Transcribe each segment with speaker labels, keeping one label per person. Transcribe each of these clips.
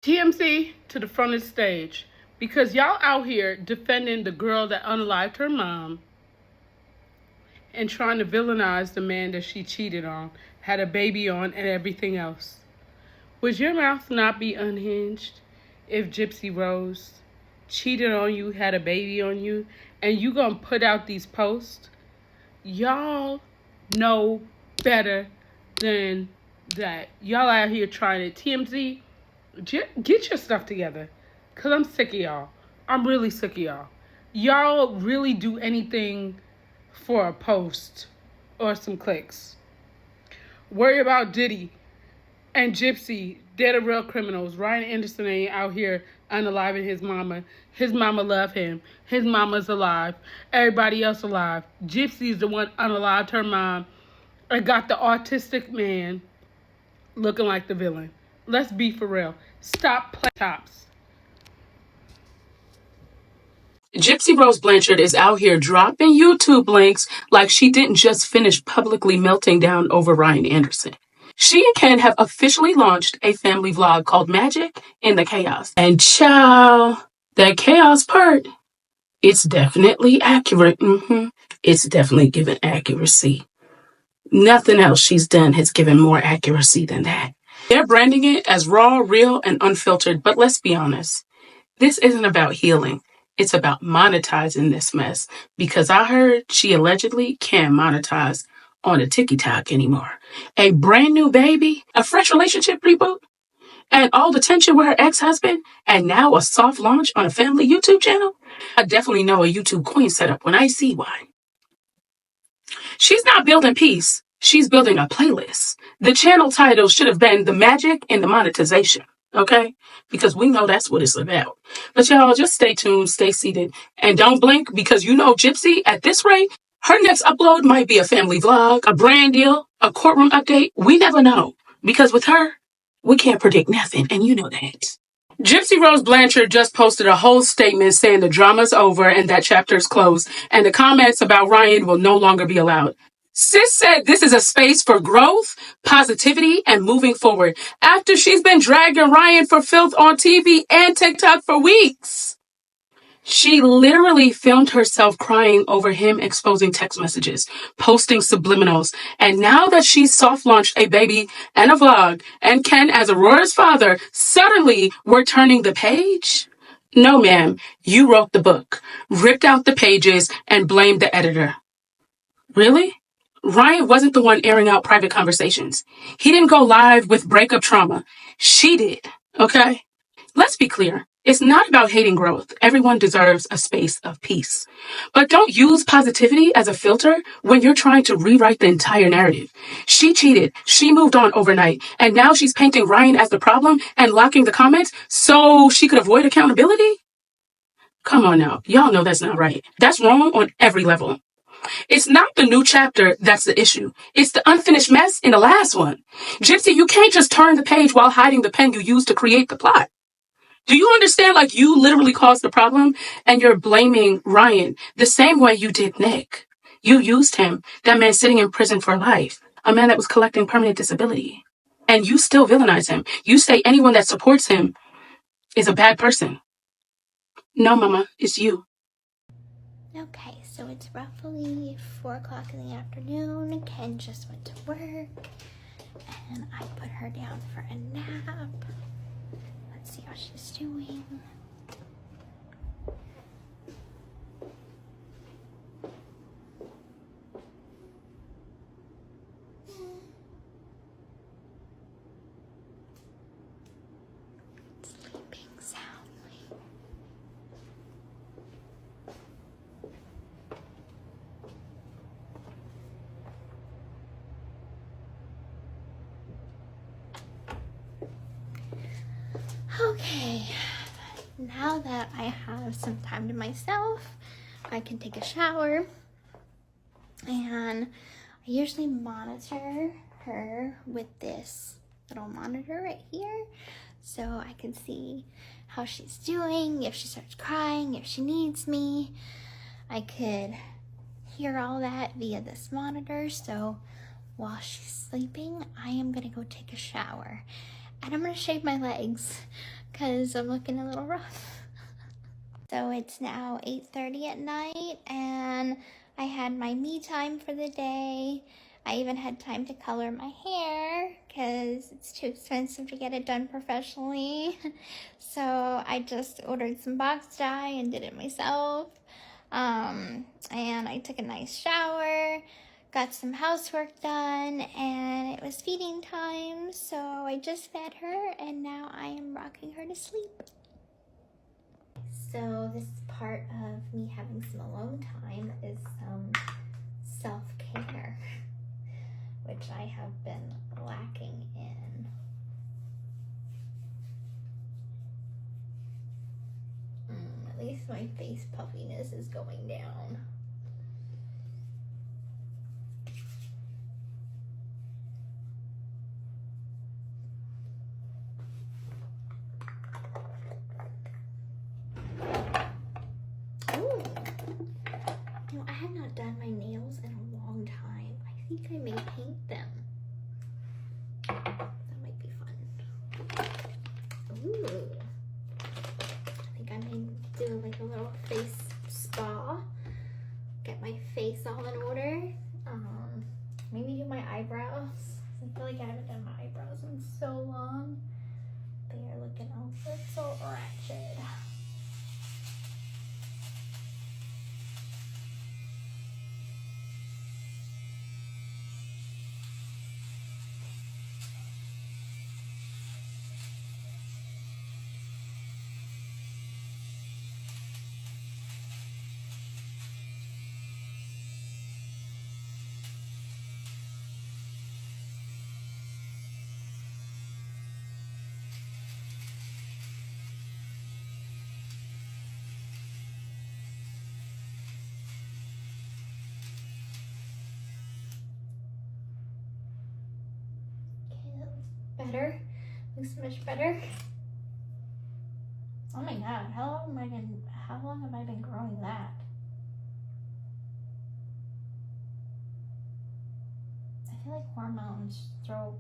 Speaker 1: TMC to the front of the stage, because y'all out here defending the girl that unalived her mom and trying to villainize the man that she cheated on, had a baby on, and everything else. Would your mouth not be unhinged if Gypsy Rose cheated on you, had a baby on you, and you gonna put out these posts? Y'all know better than that. Y'all out here trying to TMZ. Get your stuff together, because I'm sick of y'all. I'm really sick of y'all. Y'all really do anything for a post or some clicks. Worry about Diddy and Gypsy. They're the real criminals. Ryan Anderson ain't out here unaliving his mama. His mama love him. His mama's alive. Everybody else alive. Gypsy's the one unalived her mom and got the autistic man looking like the villain. Let's be for real. Stop playing tops.
Speaker 2: Gypsy Rose Blanchard is out here dropping YouTube links like she didn't just finish publicly melting down over Ryan Anderson. She and Ken have officially launched a family vlog called Magic in the Chaos. And child, that chaos part, it's definitely accurate. It's definitely given accuracy. Nothing else she's done has given more accuracy than that. They're branding it as raw, real, and unfiltered, but let's be honest. This isn't about healing. It's about monetizing this mess, because I heard she allegedly can't monetize on a TikTok anymore. A brand new baby, a fresh relationship reboot, and all the tension with her ex-husband, and now a soft launch on a family YouTube channel? I definitely know a YouTube queen setup when I see one. She's not building peace. She's building a playlist. The channel title should have been The Magic and the Monetization, okay? Because we know that's what it's about. But y'all, just stay tuned, stay seated, and don't blink, because you know Gypsy, at this rate, her next upload might be a family vlog, a brand deal, a courtroom update. We never know. Because with her, we can't predict nothing, and you know that. Gypsy Rose Blanchard just posted a whole statement saying the drama's over and that chapter's closed, and the comments about Ryan will no longer be allowed. Sis said this is a space for growth, positivity, and moving forward after she's been dragging Ryan for filth on TV and TikTok for weeks. She literally filmed herself crying over him exposing text messages, posting subliminals, and now that she's soft-launched a baby and a vlog, and Ken as Aurora's father, suddenly we're turning the page? No, ma'am, you wrote the book, ripped out the pages, and blamed the editor. Really? Ryan wasn't the one airing out private conversations. He didn't go live with breakup trauma. She did, okay? Let's be clear. It's not about hating growth. Everyone deserves a space of peace. But don't use positivity as a filter when you're trying to rewrite the entire narrative. She cheated. She moved on overnight. And now she's painting Ryan as the problem and locking the comments so she could avoid accountability? Come on now. Y'all know that's not right. That's wrong on every level. It's not the new chapter that's the issue. It's the unfinished mess in the last one. Gypsy, you can't just turn the page while hiding the pen you used to create the plot. Do you understand? Like, you literally caused the problem and you're blaming Ryan the same way you did Nick. You used him, that man sitting in prison for life, a man that was collecting permanent disability. And you still villainize him. You say anyone that supports him is a bad person. No, Mama, it's you.
Speaker 3: Okay, so it's roughly 4 o'clock in the afternoon. Ken just went to work, and I put her down for a nap. Let's see how she's doing. Sleeping soundly. Okay, now that I have some time to myself, I can take a shower, and I usually monitor her with this little monitor right here, so I can see how she's doing, if she starts crying, if she needs me. I could hear all that via this monitor, so while she's sleeping, I am gonna go take a shower. And I'm gonna shave my legs because I'm looking a little rough. So it's now 8:30 at night and I had my me time for the day. I even had time to color my hair because it's too expensive to get it done professionally. So I just ordered some box dye and did it myself. And I took a nice shower, got some housework done, and it was feeding time. So I just fed her and now I am rocking her to sleep. So this part of me having some alone time is some self-care, which I have been lacking in. At least my face puffiness is going down. Ooh. You know, I have not done my nails in a long time. I think I may paint them. That might be fun. Ooh. I think I may do like a little face spa. Get my face all in order. Maybe do my eyebrows. I feel like I haven't done my eyebrows in so long. They are looking a little ratchet. Better. Looks much better. Oh my god, how long have I been growing that? I feel like hormones throw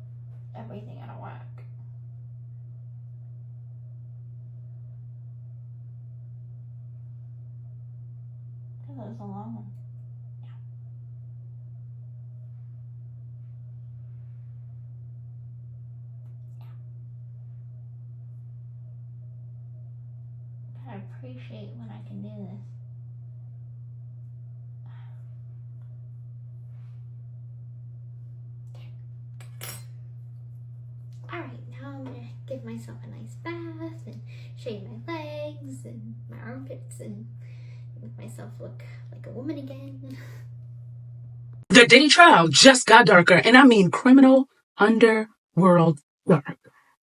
Speaker 3: everything out of whack. That was a long one. I appreciate when I can do this. Alright, now I'm gonna give myself a nice bath and shave my legs and my armpits and make myself look like a woman again.
Speaker 2: The Diddy trial just got darker, and I mean criminal underworld dark.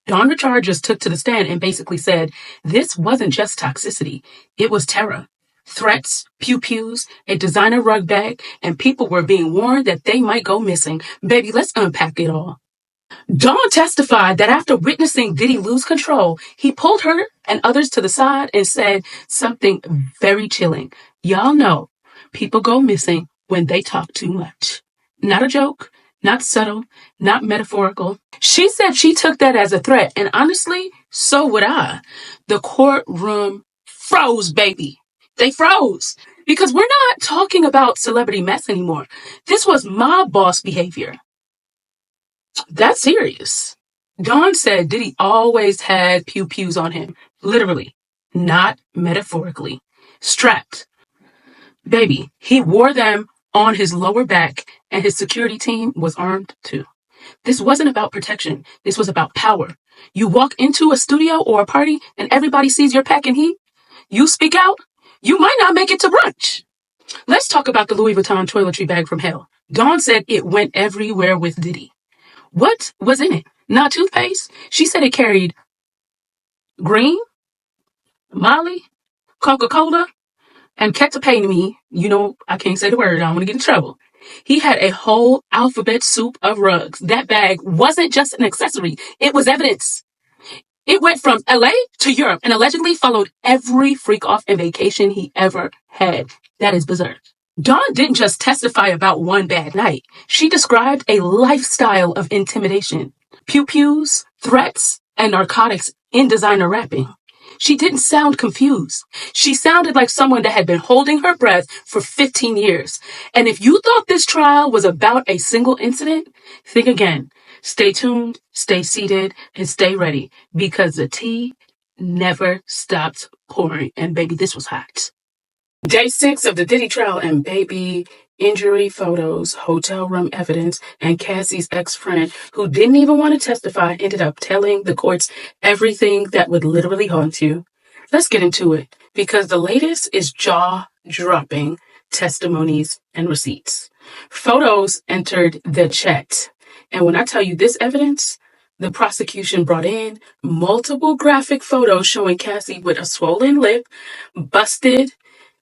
Speaker 2: Don Richard just took to the stand and basically said this wasn't just toxicity, it was terror. Threats, pew-pews, a designer rug bag, and people were being warned that they might go missing. Baby, let's unpack it all. Dawn testified that after witnessing Diddy lose control, he pulled her and others to the side and said something very chilling. Y'all know people go missing when they talk too much. Not a joke, not subtle, not metaphorical. She said she took that as a threat, and honestly, so would I. The courtroom froze, baby. They froze. Because we're not talking about celebrity mess anymore. This was mob boss behavior. That's serious. Dawn said Diddy always had pew-pews on him. Literally. Not metaphorically. Strapped. Baby, he wore them on his lower back, and his security team was armed too. This wasn't about protection. This was about power. You walk into a studio or a party, and everybody sees your pack and heat. You speak out, you might not make it to brunch. Let's talk about the Louis Vuitton toiletry bag from hell. Dawn said it went everywhere with Diddy. What was in it? Not toothpaste. She said it carried green, Molly, Coca-Cola, and ketamine. You know, I can't say the word. I don't want to get in trouble. He had a whole alphabet soup of rugs. That bag wasn't just an accessory. It was evidence. It went from LA to Europe and allegedly followed every freak off and vacation he ever had. That is berserk. Dawn didn't just testify about one bad night. She described a lifestyle of intimidation, pew-pews, threats, and narcotics in designer wrapping. She didn't sound confused. She sounded like someone that had been holding her breath for 15 years. And if you thought this trial was about a single incident, think again. Stay tuned, stay seated, and stay ready, because the tea never stopped pouring. And baby, this was hot. Day 6 of the Diddy trial, and baby, injury photos, hotel room evidence, and Cassie's ex-friend, who didn't even want to testify, ended up telling the courts everything that would literally haunt you. Let's get into it, because the latest is jaw-dropping testimonies and receipts. Photos entered the chat, and when I tell you this evidence, the prosecution brought in multiple graphic photos showing Cassie with a swollen lip, busted,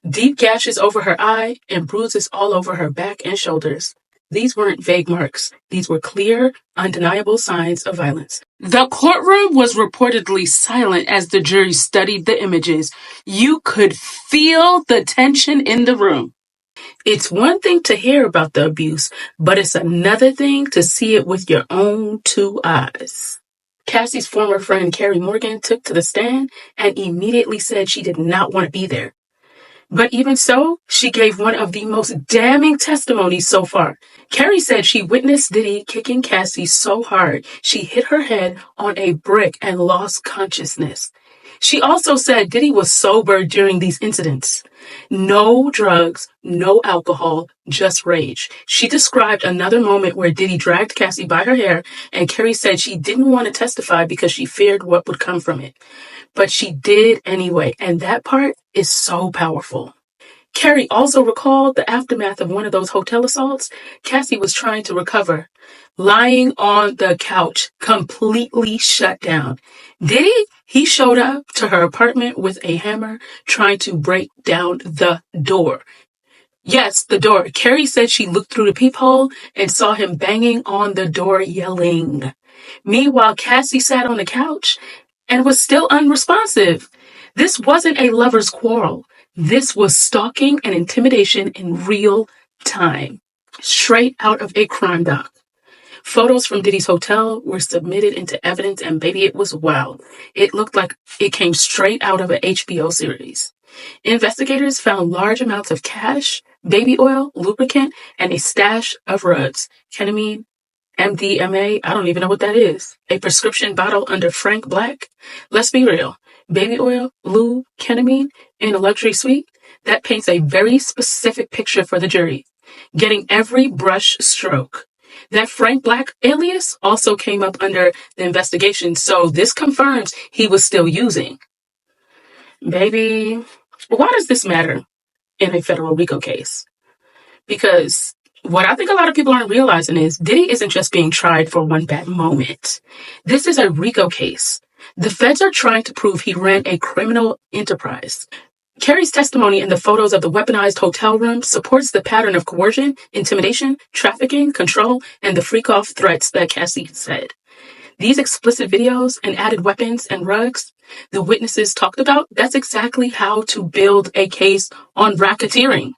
Speaker 2: deep gashes over her eye, and bruises all over her back and shoulders. These weren't vague marks. These were clear, undeniable signs of violence. The courtroom was reportedly silent as the jury studied the images. You could feel the tension in the room. It's one thing to hear about the abuse, but it's another thing to see it with your own 2 eyes. Cassie's former friend Carrie Morgan took to the stand and immediately said she did not want to be there. But even so, she gave one of the most damning testimonies so far. Carrie said she witnessed Diddy kicking Cassie so hard she hit her head on a brick and lost consciousness. She also said Diddy was sober during these incidents. No drugs, no alcohol, just rage. She described another moment where Diddy dragged Cassie by her hair, and Carrie said she didn't want to testify because she feared what would come from it. But she did anyway, and that part is so powerful. Carrie also recalled the aftermath of one of those hotel assaults. Cassie was trying to recover, lying on the couch, completely shut down. Diddy, he showed up to her apartment with a hammer, trying to break down the door. Yes, the door. Carrie said she looked through the peephole and saw him banging on the door, yelling. Meanwhile, Cassie sat on the couch and was still unresponsive. This wasn't a lover's quarrel. This was stalking and intimidation in real time, straight out of a crime doc. Photos from Diddy's hotel were submitted into evidence, and baby, it was wild. It looked like it came straight out of an HBO series. Investigators found large amounts of cash, baby oil, lubricant, and a stash of rugs, ketamine, MDMA, I don't even know what that is. A prescription bottle under Frank Black. Let's be real. Baby oil, lube, ketamine, in a luxury suite, that paints a very specific picture for the jury. Getting every brush stroke. That Frank Black alias also came up under the investigation, so this confirms he was still using. Baby, why does this matter in a federal RICO case? Because what I think a lot of people aren't realizing is Diddy isn't just being tried for one bad moment. This is a RICO case. The feds are trying to prove he ran a criminal enterprise. Carrie's testimony in the photos of the weaponized hotel room supports the pattern of coercion, intimidation, trafficking, control, and the freak-off threats that Cassie said. These explicit videos and added weapons and rugs the witnesses talked about, that's exactly how to build a case on racketeering.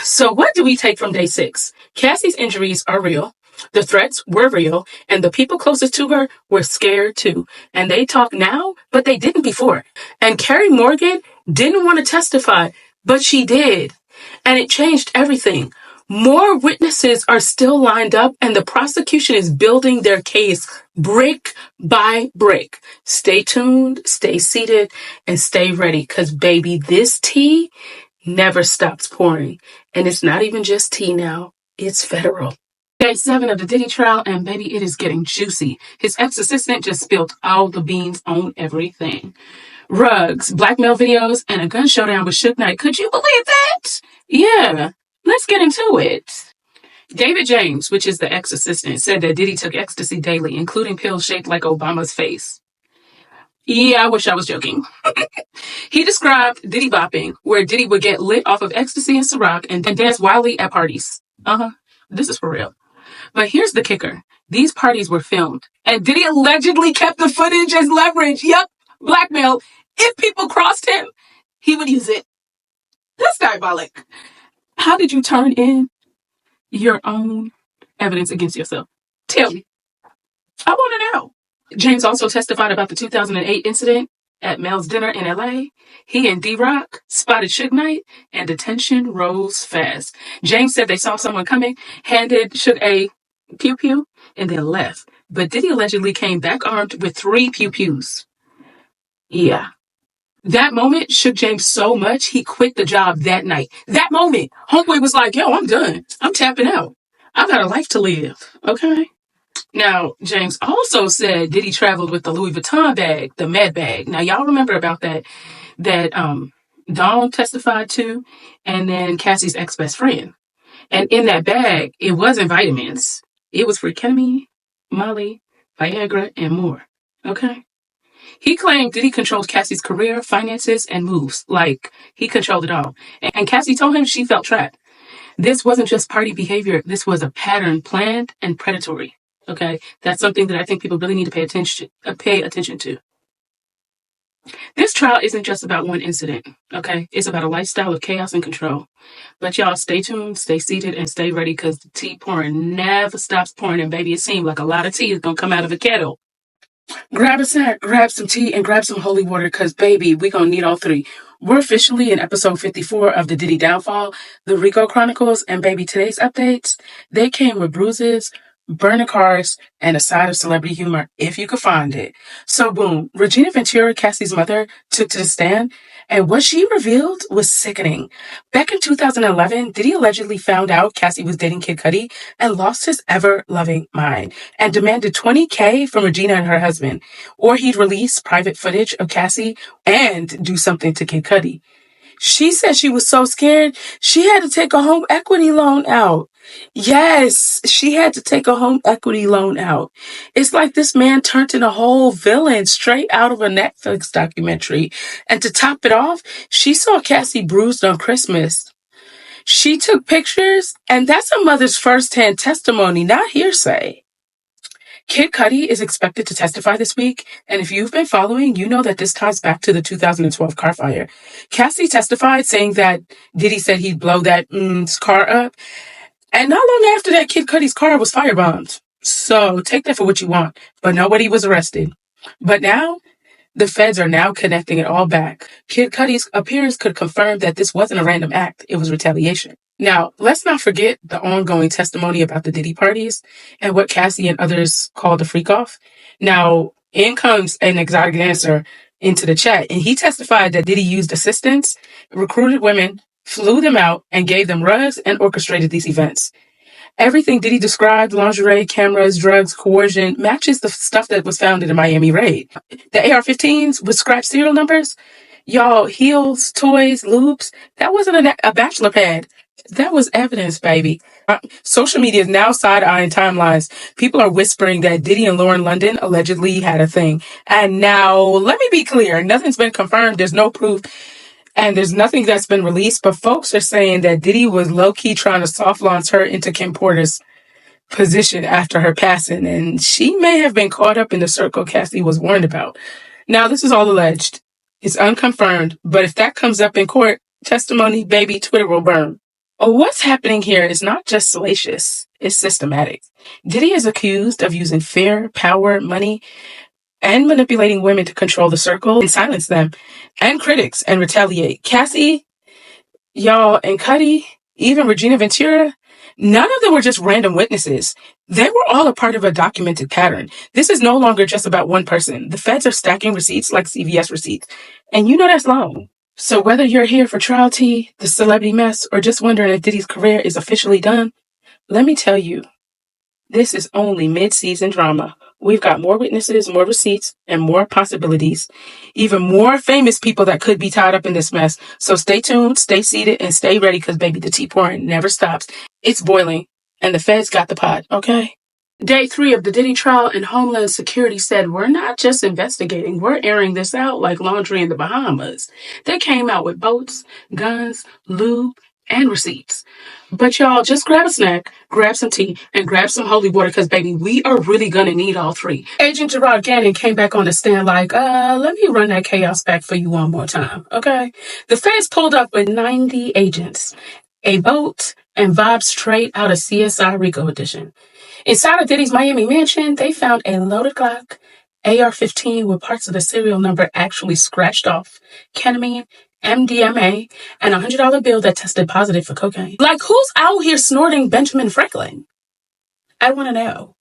Speaker 2: So what do we take from day 6? Cassie's injuries are real. The threats were real, and the people closest to her were scared too. And they talk now, but they didn't before. And Carrie Morgan didn't want to testify, but she did. And it changed everything. More witnesses are still lined up, and the prosecution is building their case brick by brick. Stay tuned, stay seated, and stay ready, because baby, this tea never stops pouring. And it's not even just tea now, it's federal. Day 7 of the Diddy trial, and baby, it is getting juicy. His ex-assistant just spilled all the beans on everything. Rugs, blackmail videos, and a gun showdown with Suge Knight. Could you believe that? Yeah, let's get into it. David James, which is the ex-assistant, said that Diddy took ecstasy daily, including pills shaped like Obama's face. Yeah, I wish I was joking. He described Diddy bopping, where Diddy would get lit off of ecstasy and Ciroc and dance wildly at parties. This is for real. But here's the kicker. These parties were filmed, and Diddy allegedly kept the footage as leverage. Yup, blackmail. If people crossed him, he would use it. That's diabolic. How did you turn in your own evidence against yourself? Tell me. I want to know. James also testified about the 2008 incident at Mel's dinner in LA. He and D-Rock spotted Suge Knight, and detention rose fast. James said they saw someone coming, handed Suge a pew-pew, and then left. But Diddy allegedly came back armed with 3 pew-pews. Yeah. That moment shook James so much, he quit the job that night. That moment, homeboy was like, yo, I'm done. I'm tapping out. I've got a life to live. Okay? Now, James also said Diddy traveled with the Louis Vuitton bag, the med bag. Now, y'all remember about that Dawn testified to, and then Cassie's ex-best friend. And in that bag, it wasn't vitamins. It was for ketamine, Molly, Viagra, and more. Okay? He claimed Diddy controlled Cassie's career, finances, and moves. Like, he controlled it all. And Cassie told him she felt trapped. This wasn't just party behavior. This was a pattern, planned and predatory. Okay? That's something that I think people really need to pay attention to. This trial isn't just about one incident. Okay? It's about a lifestyle of chaos and control. But y'all, stay tuned, stay seated, and stay ready, because the tea pouring never stops pouring. And baby, it seems like a lot of tea is going to come out of a kettle. Grab a snack, grab some tea, and grab some holy water, because, baby, we're going to need all 3. We're officially in episode 54 of the Diddy Downfall, the RICO Chronicles, and, baby, today's updates, they came with bruises, burner cars, and a side of celebrity humor, if you could find it. So, boom, Regina Ventura, Cassie's mother, took to the stand, and what she revealed was sickening. Back in 2011, Diddy allegedly found out Cassie was dating Kid Cudi and lost his ever-loving mind and demanded $20,000 from Regina and her husband, or he'd release private footage of Cassie and do something to Kid Cudi. She said she was so scared, she had to take a home equity loan out. Yes, she had to take a home equity loan out. It's like this man turned into a whole villain straight out of a Netflix documentary. And to top it off, she saw Cassie bruised on Christmas. She took pictures, and that's a mother's first-hand testimony, not hearsay. Kid Cudi is expected to testify this week, and if you've been following, you know that this ties back to the 2012 car fire. Cassie testified saying that Diddy said he'd blow that car up, and not long after that, Kid Cudi's car was firebombed. So take that for what you want, but nobody was arrested. But now, the feds are now connecting it all back. Kid Cudi's appearance could confirm that this wasn't a random act, it was retaliation. Now, let's not forget the ongoing testimony about the Diddy parties and what Cassie and others called a freak-off. Now, in comes an exotic dancer into the chat, and he testified that Diddy used assistants, recruited women, flew them out, and gave them rugs and orchestrated these events. Everything Diddy described, lingerie, cameras, drugs, coercion, matches the stuff that was found in the Miami raid. The AR-15s with scratch serial numbers, y'all, heels, toys, lubes, that wasn't a bachelor pad. That was evidence, baby. Social media is now side-eyeing timelines. People are whispering that Diddy and Lauren London allegedly had a thing. And now, let me be clear, nothing's been confirmed. There's no proof. And there's nothing that's been released, but folks are saying that Diddy was low-key trying to soft launch her into Kim Porter's position after her passing, and she may have been caught up in the circle Cassie was warned about. Now, this is all alleged. It's unconfirmed, but if that comes up in court testimony, baby, Twitter will burn. What's happening here is not just salacious, it's systematic. Diddy is accused of using fear, power, money, and manipulating women to control the circle and silence them, and critics, and retaliate. Cassie, y'all, and Cudi, even Regina Ventura, none of them were just random witnesses. They were all a part of a documented pattern. This is no longer just about one person. The feds are stacking receipts like CVS receipts, and you know that's long. So whether you're here for trial tea, the celebrity mess, or just wondering if Diddy's career is officially done, let me tell you, this is only mid-season drama. We've got more witnesses, more receipts, and more possibilities. Even more famous people that could be tied up in this mess. So stay tuned, stay seated, and stay ready, because, baby, the tea pouring never stops. It's boiling, and the feds got the pot, okay? Day 3 of the Diddy trial, and Homeland Security said, we're not just investigating, we're airing this out like laundry in the Bahamas. They came out with boats, guns, lube, and receipts. But y'all, just grab a snack, grab some tea, and grab some holy water, because, baby, we are really going to need all 3. Agent Gerard Gannon came back on the stand like, let me run that chaos back for you one more time, okay? The feds pulled up with 90 agents, a boat, and vibes straight out of CSI RICO edition. Inside of Diddy's Miami mansion, they found a loaded Glock AR-15 with parts of the serial number actually scratched off, ketamine, MDMA, and a $100 bill that tested positive for cocaine. Like, who's out here snorting Benjamin Franklin? I want to know.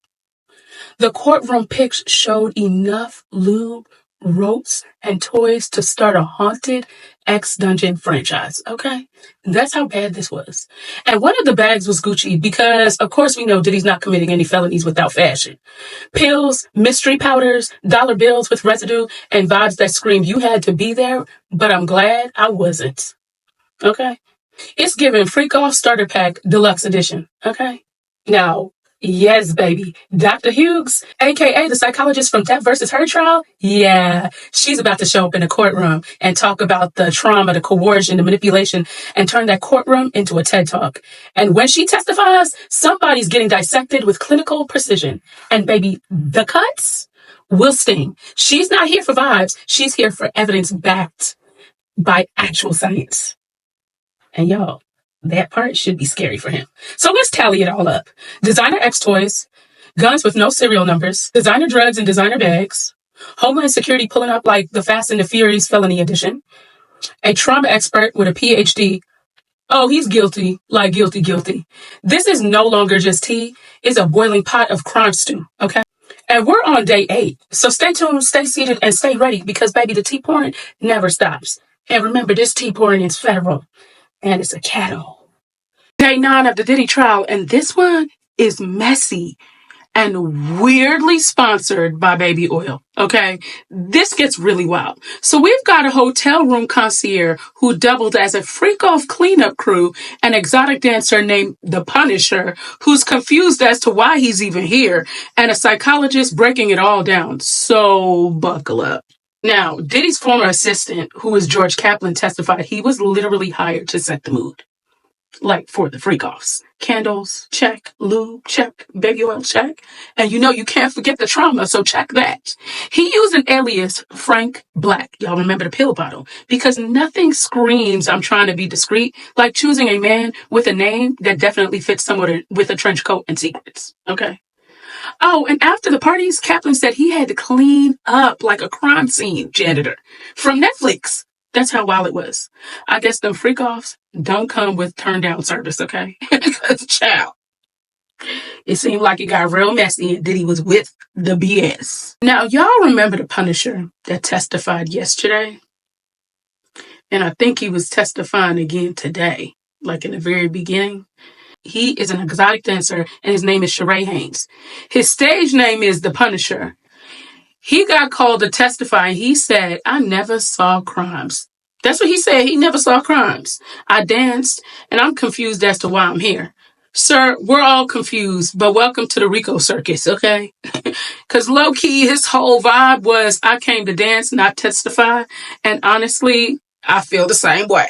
Speaker 2: The courtroom pics showed enough lube, ropes, and toys to start a haunted X-Dungeon franchise, okay? That's how bad this was. And one of the bags was Gucci because, of course, we know Diddy's not committing any felonies without fashion. Pills, mystery powders, dollar bills with residue, and vibes that scream you had to be there, but I'm glad I wasn't, okay? It's giving Freak Off Starter Pack Deluxe Edition, okay? Now, yes, baby. Dr. Hughes, aka the psychologist from Death versus Her trial, yeah, she's about to show up in the courtroom and talk about the trauma, the coercion, the manipulation, and turn that courtroom into a TED Talk. And when she testifies, somebody's getting dissected with clinical precision. And baby, the cuts will sting. She's not here for vibes. She's here for evidence backed by actual science. And y'all, that part should be scary for him. So let's tally it all up. Designer X toys, guns with no serial numbers, designer drugs and designer bags, Homeland Security pulling up like the Fast and the Furious felony edition, a trauma expert with a PhD. Oh, he's guilty, like guilty. This is no longer just tea. It's a boiling pot of crime stew, okay? And we're on day 8. So stay tuned, stay seated, and stay ready because, baby, the tea pouring never stops. And remember, this tea pouring is federal. And it's a cattle. Day 9 of the Diddy trial, and this one is messy and weirdly sponsored by baby oil, okay? This gets really wild. So we've got a hotel room concierge who doubled as a freak-off cleanup crew, an exotic dancer named The Punisher, who's confused as to why he's even here, and a psychologist breaking it all down. So buckle up. Now, Diddy's former assistant, who is George Kaplan, testified he was literally hired to set the mood. Like for the freak-offs. Candles, check. Lube, check. Baby oil, check. And you know you can't forget the trauma, so check that. He used an alias, Frank Black. Y'all remember the pill bottle. Because nothing screams I'm trying to be discreet like choosing a man with a name that definitely fits someone with a trench coat and secrets. Okay? Oh, and after the parties, Kaplan said he had to clean up like a crime scene janitor from Netflix. That's how wild it was. I guess them freak-offs don't come with turn-down service, okay? Because, child, it seemed like it got real messy and Diddy was with the BS. Now, y'all remember the Punisher that testified yesterday? And I think he was testifying again today, like in the very beginning. He is an exotic dancer, and his name is Sheree Haynes. His stage name is The Punisher. He got called to testify, and he said, I never saw crimes. That's what he said. He never saw crimes. I danced, and I'm confused as to why I'm here. Sir, we're all confused, but welcome to the RICO circus, okay? Because low-key, his whole vibe was, I came to dance, not testify. And honestly, I feel the same way,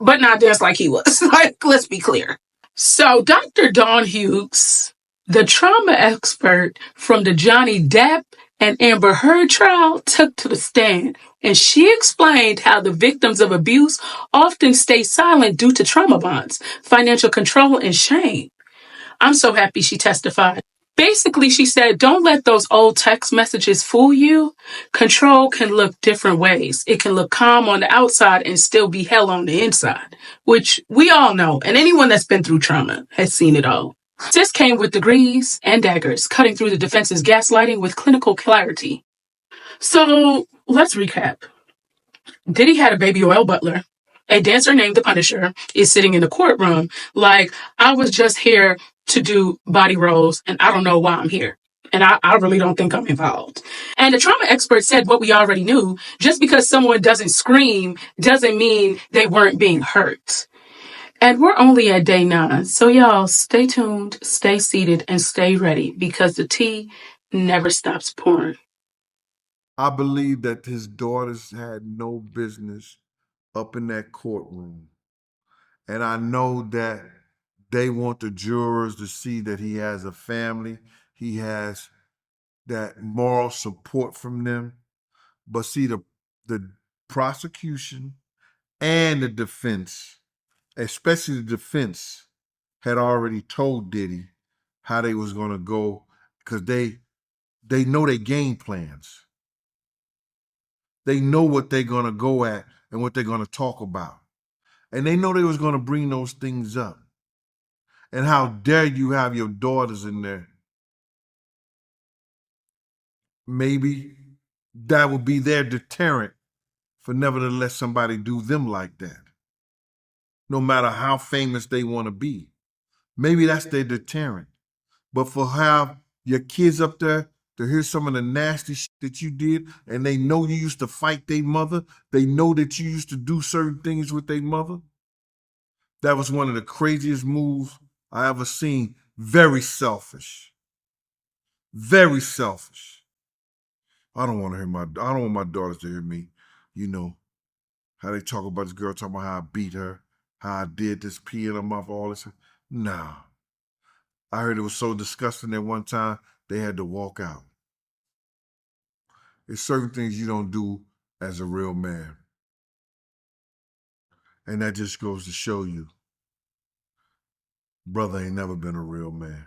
Speaker 2: but not dance like he was. Like, let's be clear. So Dr. Dawn Hughes, the trauma expert from the Johnny Depp and Amber Heard trial, took to the stand, and she explained how the victims of abuse often stay silent due to trauma bonds, financial control, and shame. I'm so happy she testified. Basically, she said, don't let those old text messages fool you. Control can look different ways. It can look calm on the outside and still be hell on the inside, which we all know. And anyone that's been through trauma has seen it all. Sis came with degrees and daggers, cutting through the defense's gaslighting with clinical clarity. So let's recap. Diddy had a baby oil butler. A dancer named The Punisher is sitting in the courtroom like, I was just here to do body rolls, and I don't know why I'm here. And I really don't think I'm involved. And the trauma expert said what we already knew. Just because someone doesn't scream doesn't mean they weren't being hurt. And we're only at day 9. So y'all, stay tuned, stay seated, and stay ready because the tea never stops pouring.
Speaker 4: I believe that his daughters had no business up in that courtroom. And I know that they want the jurors to see that he has a family, he has that moral support from them. But see, the prosecution and the defense, especially the defense, had already told Diddy how they was gonna go because they know their game plans. They know what they're going to go at and what they're going to talk about. And they know they was going to bring those things up. And how dare you have your daughters in there? Maybe that would be their deterrent for never to let somebody do them like that. No matter how famous they want to be. Maybe that's their deterrent. But for have your kids up there to hear some of the nasty shit that you did, and they know you used to fight their mother, they know that you used to do certain things with their mother. That was one of the craziest moves I ever seen. Very selfish. Very selfish. I don't want my daughters to hear me, how they talk about this girl, talking about how I beat her, how I did this, pee in her mouth, all this. Nah. I heard it was so disgusting that one time they had to walk out. There's certain things you don't do as a real man. And that just goes to show you, brother ain't never been a real man.